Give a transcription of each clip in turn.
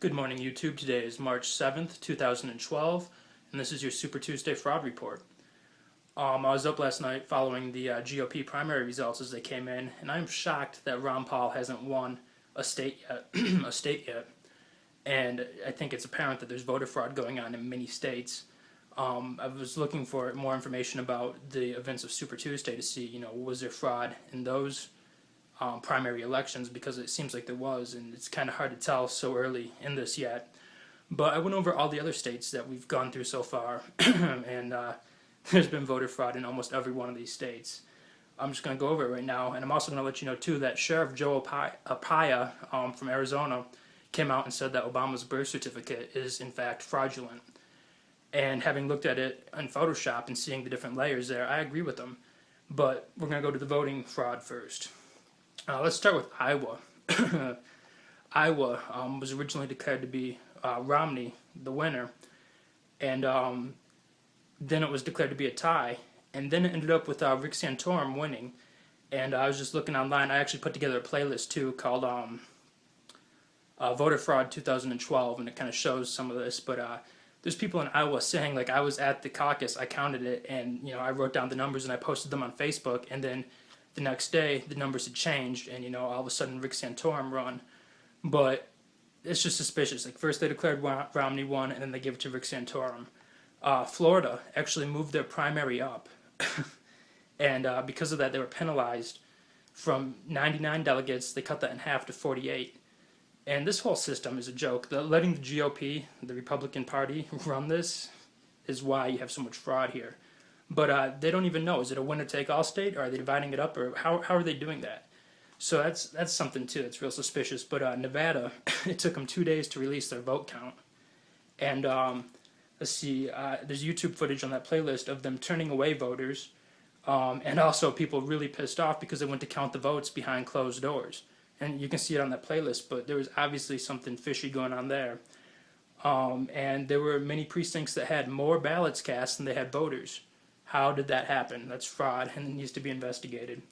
Good morning, YouTube. Today is March 7th, 2012, and this is your Super Tuesday Fraud Report. I was up last night following the GOP primary results as they came in, and I'm shocked that Ron Paul hasn't won a state yet. And I think it's apparent that there's voter fraud going on in many states. I was looking for more information about the events of Super Tuesday to see, was there fraud in those primary elections, because it seems like there was, and it's kind of hard to tell so early in this yet. But I went over all the other states that we've gone through so far, and there's been voter fraud in almost every one of these states. I'm just going to go over it right now, and I'm also going to let you know, too, that Sheriff Joe Arpaio from Arizona came out and said that Obama's birth certificate is, in fact, fraudulent. And having looked at it in Photoshop and seeing the different layers there, I agree with them. But we're going to go to the voting fraud first. Let's start with Iowa. Iowa was originally declared to be Romney, the winner, and then it was declared to be a tie, and then it ended up with Rick Santorum winning. And I was just looking online. I actually put together a playlist too called Voter Fraud 2012, and it kind of shows some of this. But there's people in Iowa saying, like, I was at the caucus, I counted it, and I wrote down the numbers and I posted them on Facebook, and then the next day, the numbers had changed, and, all of a sudden, Rick Santorum won. But it's just suspicious. Like, first they declared Romney won, and then they gave it to Rick Santorum. Florida actually moved their primary up. And because of that, they were penalized. From 99 delegates, they cut that in half to 48. And this whole system is a joke. Letting the GOP, the Republican Party, run this is why you have so much fraud here. But they don't even know. Is it a winner-take-all state, or are they dividing it up, or how are they doing that? So that's something, too, that's real suspicious. But Nevada, it took them 2 days to release their vote count. And let's see, there's YouTube footage on that playlist of them turning away voters, and also people really pissed off because they went to count the votes behind closed doors. And you can see it on that playlist, but there was obviously something fishy going on there. And there were many precincts that had more ballots cast than they had voters. How did that happen? That's fraud, and it needs to be investigated.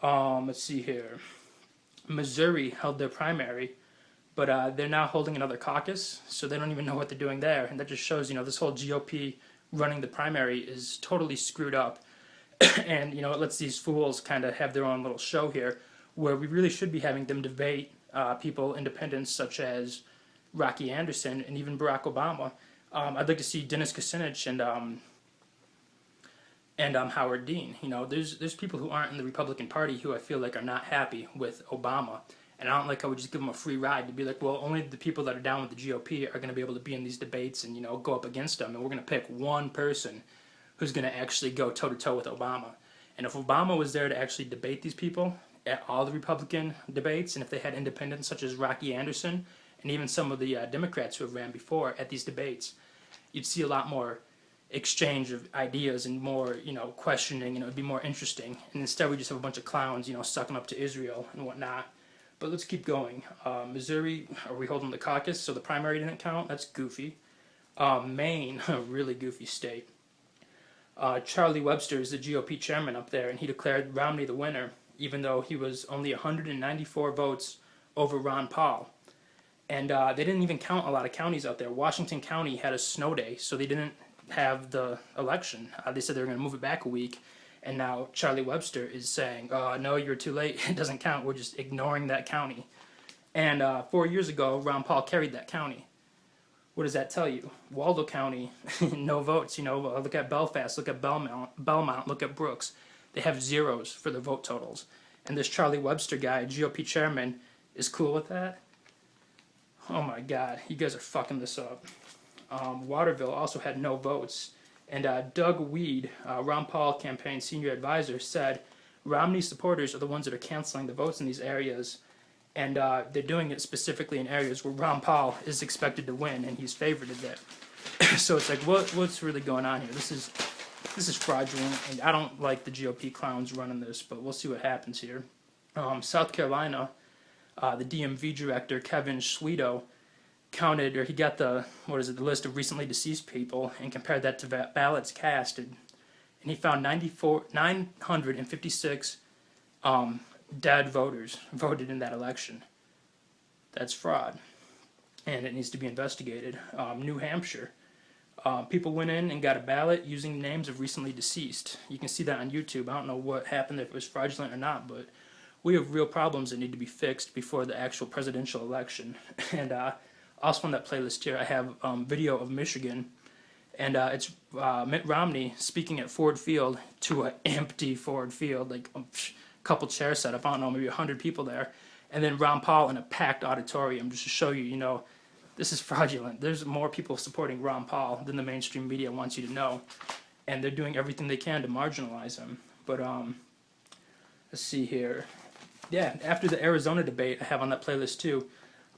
Let's see here. Missouri held their primary, but they're now holding another caucus, so they don't even know what they're doing there. And that just shows, this whole GOP running the primary is totally screwed up. And, it lets these fools kind of have their own little show here, where we really should be having them debate people, independents such as Rocky Anderson and even Barack Obama. I'd like to see Dennis Kucinich and Howard Dean. There's people who aren't in the Republican Party who I feel like are not happy with Obama, and I don't like how we just give them a free ride to be like, well, only the people that are down with the GOP are going to be able to be in these debates and go up against them, and we're going to pick one person who's going to actually go toe-to-toe with Obama. And if Obama was there to actually debate these people at all the Republican debates, and if they had independents such as Rocky Anderson and even some of the Democrats who have ran before at these debates, you'd see a lot more exchange of ideas and more, questioning, it'd be more interesting. And instead we just have a bunch of clowns, sucking up to Israel and whatnot. But let's keep going. Missouri, are we holding the caucus, so the primary didn't count? That's goofy. Maine, a really goofy state. Charlie Webster is the GOP chairman up there, and he declared Romney the winner, even though he was only 194 votes over Ron Paul. And they didn't even count a lot of counties out there. Washington County had a snow day, so they didn't have the election. They said they were going to move it back a week, and now Charlie Webster is saying, no, you're too late, it doesn't count, we're just ignoring that county. And 4 years ago, Ron Paul carried that county. What does that tell you? Waldo County, no votes. Look at Belfast, look at Belmont, look at Brooks. They have zeros for their vote totals. And this Charlie Webster guy, GOP chairman, is cool with that? Oh my God, you guys are fucking this up. Waterville also had no votes. And Doug Weed, Ron Paul campaign senior advisor, said Romney supporters are the ones that are canceling the votes in these areas. And they're doing it specifically in areas where Ron Paul is expected to win, and he's favored it. So it's like, what's really going on here? This is fraudulent, and I don't like the GOP clowns running this, but we'll see what happens here. South Carolina, the DMV director, Kevin Schwedo, counted, or he got the list of recently deceased people and compared that to ballots casted, and he found 956 dead voters voted in that election. That's fraud. and it needs to be investigated. New Hampshire. People went in and got a ballot using names of recently deceased. You can see that on YouTube. I don't know what happened, if it was fraudulent or not, but we have real problems that need to be fixed before the actual presidential election. And also on that playlist here, I have video of Michigan, and it's Mitt Romney speaking at Ford Field to an empty Ford Field, like a couple chairs set up, I don't know, maybe 100 people there, and then Ron Paul in a packed auditorium, just to show you, this is fraudulent. There's more people supporting Ron Paul than the mainstream media wants you to know, and they're doing everything they can to marginalize him. But let's see here. Yeah, after the Arizona debate, I have on that playlist too,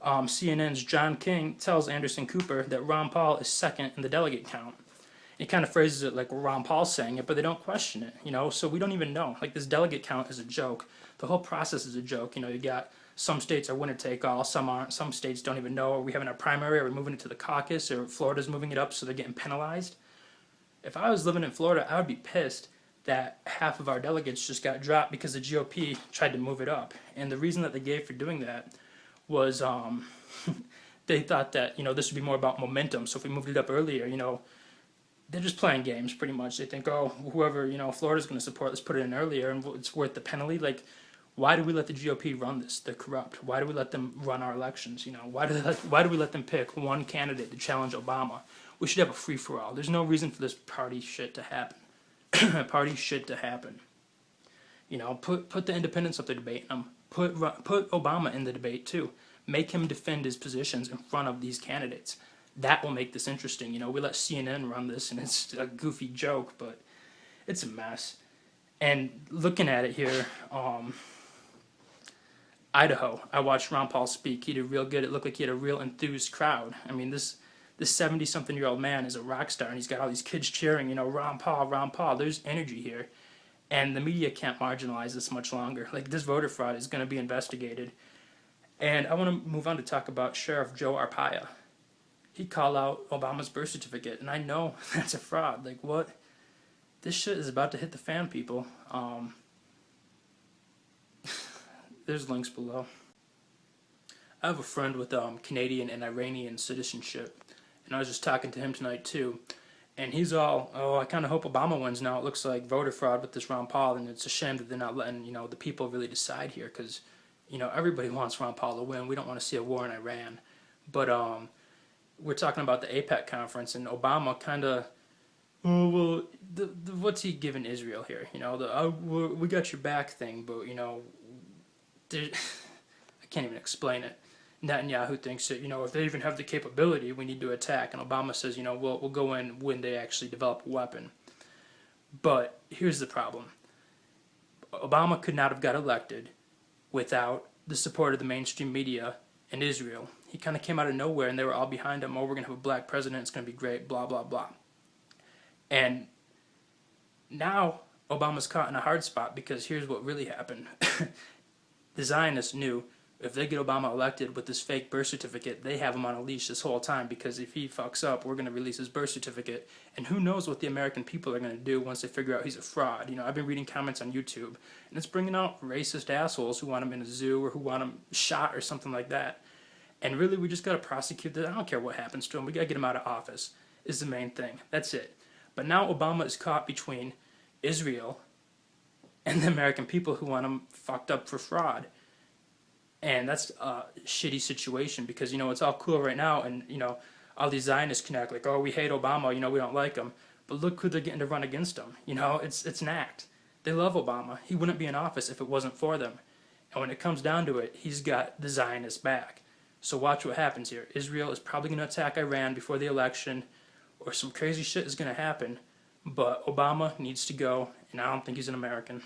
CNN's John King tells Anderson Cooper that Ron Paul is second in the delegate count. He kind of phrases it like Ron Paul's saying it, but they don't question it, so we don't even know. Like, this delegate count is a joke. The whole process is a joke. You got some states are winner take all, some aren't. Some states don't even know, are we having a primary, are we moving it to the caucus, or Florida's moving it up so they're getting penalized. If I was living in Florida, I would be pissed that half of our delegates just got dropped because the GOP tried to move it up. And the reason that they gave for doing that was they thought that, this would be more about momentum. So if we moved it up earlier, they're just playing games pretty much. They think, oh, whoever, Florida's going to support, let's put it in earlier and it's worth the penalty. Like, why do we let the GOP run this? They're corrupt. Why do we let them run our elections? Why do we let them pick one candidate to challenge Obama? We should have a free-for-all. There's no reason for this party shit to happen. Party shit to happen. Put the independents up to debate them. Put Obama in the debate too. Make him defend his positions in front of these candidates. That will make this interesting. We let CNN run this, and it's a goofy joke, but it's a mess. And looking at it here, Idaho, I watched Ron Paul speak. He did real good. It looked like he had a real enthused crowd. I mean, this 70-something-year-old man is a rock star, and he's got all these kids cheering, Ron Paul, Ron Paul. There's energy here. And the media can't marginalize this much longer. Like, this voter fraud is going to be investigated. And I want to move on to talk about Sheriff Joe Arpaio. He called out Obama's birth certificate, and I know that's a fraud. Like, what? This shit is about to hit the fan, people. There's links below. I have a friend with Canadian and Iranian citizenship, and I was just talking to him tonight too. And he's all, oh, I kind of hope Obama wins now. It looks like voter fraud with this Ron Paul, and it's a shame that they're not letting, the people really decide here, because, everybody wants Ron Paul to win. We don't want to see a war in Iran. But we're talking about the APEC conference, and Obama kind of, oh, well, what's he giving Israel here? We got your back thing, but, I can't even explain it. Netanyahu thinks that, if they even have the capability, we need to attack. And Obama says, we'll go in when they actually develop a weapon. But here's the problem. Obama could not have got elected without the support of the mainstream media and Israel. He kind of came out of nowhere, and they were all behind him. Oh, we're going to have a black president. It's going to be great, blah, blah, blah. And now Obama's caught in a hard spot, because here's what really happened. The Zionists knew if they get Obama elected with this fake birth certificate, they have him on a leash this whole time, because if he fucks up, we're going to release his birth certificate. And who knows what the American people are going to do once they figure out he's a fraud. I've been reading comments on YouTube, and it's bringing out racist assholes who want him in a zoo or who want him shot or something like that. And really, we just got to prosecute this. I don't care what happens to him. We got to get him out of office is the main thing. That's it. But now Obama is caught between Israel and the American people who want him fucked up for fraud. And that's a shitty situation, because, it's all cool right now, and, all these Zionists can act like, oh, we hate Obama, we don't like him. But look who they're getting to run against him. It's an act. They love Obama. He wouldn't be in office if it wasn't for them. And when it comes down to it, he's got the Zionists back. So watch what happens here. Israel is probably going to attack Iran before the election, or some crazy shit is going to happen. But Obama needs to go, and I don't think he's an American.